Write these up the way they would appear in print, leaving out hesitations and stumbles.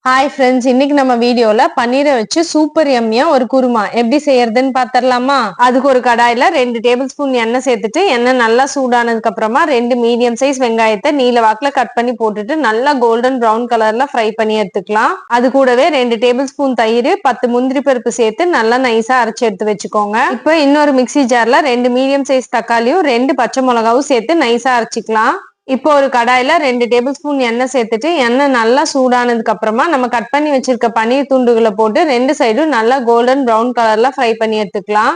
Hi friends, இன்னைக்கு நம்ம வீடியோல பன்னீரை வச்சு சூப்பர் எம்மியா ஒரு குருமா எப்படி செய்யறதுன்னு பாத்திரலாமா? அதுக்கு ஒரு கடாயில 2 டேபிள் ஸ்பூன் எண்ணெய் சேர்த்துட்டு எண்ணெய் நல்லா சூடானதுக்கு அப்புறமா 2 மீடியம் சைஸ் வெங்காயத்தை நீல வாக்குல கட் பண்ணி போட்டுட்டு நல்லா கோல்டன் ப்ரௌன் கலர்ல ஃப்ரை பண்ணி எடுத்துக்கலாம். அது கூடவே 2 டேபிள் ஸ்பூன் தயிர், 10 முந்திரி பருப்பு சேர்த்து நல்லா நைஸா அரைச்சு எடுத்து வச்சுக்கோங்க. இப்போ இன்னொரு மிக்சி ஜார்ல 2 மீடியம் சைஸ் தக்காளியும் 2 பச்சை மிளகாவும் சேர்த்து நைஸா அரைச்சிக்கலாம். இப்போ ஒரு கடாயில 2 டேபிள் ஸ்பூன் எண்ணெய் சேர்த்துட்டு எண்ணெய் நல்லா சூடானதுக்கு அப்புறமா நம்ம கட் பண்ணி வச்சிருக்க பன்னீர் துண்டுகளை போட்டு 2 சைடும் நல்லா கோல்டன் ப்ரௌன் கலர்ல ஃப்ரை பண்ணி எடுத்துக்கலாம்.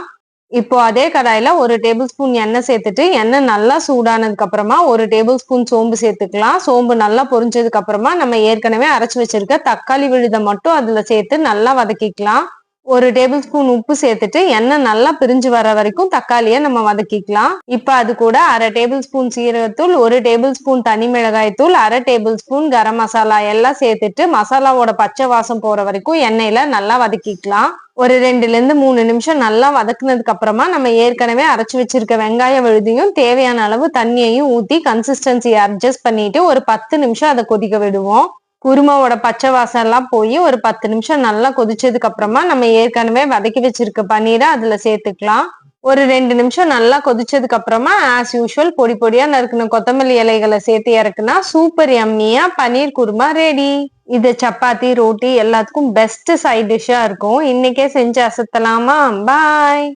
இப்போ அதே கடாயில 1 டேபிள் ஸ்பூன் எண்ணெய் சேர்த்துட்டு எண்ணெய் நல்லா சூடானதுக்கு அப்புறமா 1 டேபிள் ஸ்பூன் சோம்பு சேர்த்துக்கலாம். சோம்பு நல்லா பொரிஞ்சதுக்கு அப்புறமா நம்ம ஏற்கனவே அரைச்சு வச்சிருக்க தக்காளி விழுதை மட்டும் அதுல சேர்த்து நல்லா வதக்கிக்கலாம். 1 டேபிள் ஸ்பூன் உப்பு சேர்த்துட்டு எண்ணெய் நல்லா பிரிஞ்சு வர வரைக்கும் தக்காளியை நம்ம வதக்கிக்கலாம். இப்ப அது கூட 1/2 டேபிள் ஸ்பூன் சீரகத்தூள், 1 டேபிள் ஸ்பூன் தனி மிளகாய் தூள், 1/2 டேபிள் ஸ்பூன் கரம் மசாலா எல்லாம் சேர்த்துட்டு மசாலாவோட பச்சை வாசம் போற வரைக்கும் எண்ணெயில நல்லா வதக்கிக்கலாம். ஒரு 2ல இருந்து 3 நிமிஷம் நல்லா வதக்குனதுக்கு அப்புறமா நம்ம ஏற்கனவே அரைச்சு வச்சிருக்க வெங்காய விழுதியும் தேவையான அளவு தண்ணியையும் ஊத்தி கன்சிஸ்டன்சியை அட்ஜஸ்ட் பண்ணிட்டு ஒரு 10 நிமிஷம் அதை கொதிக்க விடுவோம். குருமாவோட பச்சை வாசம் எல்லாம் போய் ஒரு 10 நிமிஷம் நல்லா கொதிச்சதுக்கு அப்புறமா நம்ம ஏற்கனவே வதக்கி வச்சிருக்க பன்னீரை அதுல சேர்த்துக்கலாம். ஒரு 2 நிமிஷம் நல்லா கொதிச்சதுக்கு அப்புறமா ஆஸ் யூஷுவல் பொடி பொடியா நறுக்கின கொத்தமல்லி இலைகளை சேர்த்து இறக்குனா சூப்பர் எம்மியா பன்னீர் குருமா ரெடி. இது சப்பாத்தி, ரோட்டி எல்லாத்துக்கும் பெஸ்ட் சைட் டிஷ்ஷா இருக்கும். இன்னைக்கே செஞ்சு அசத்தலாமா? பாய்.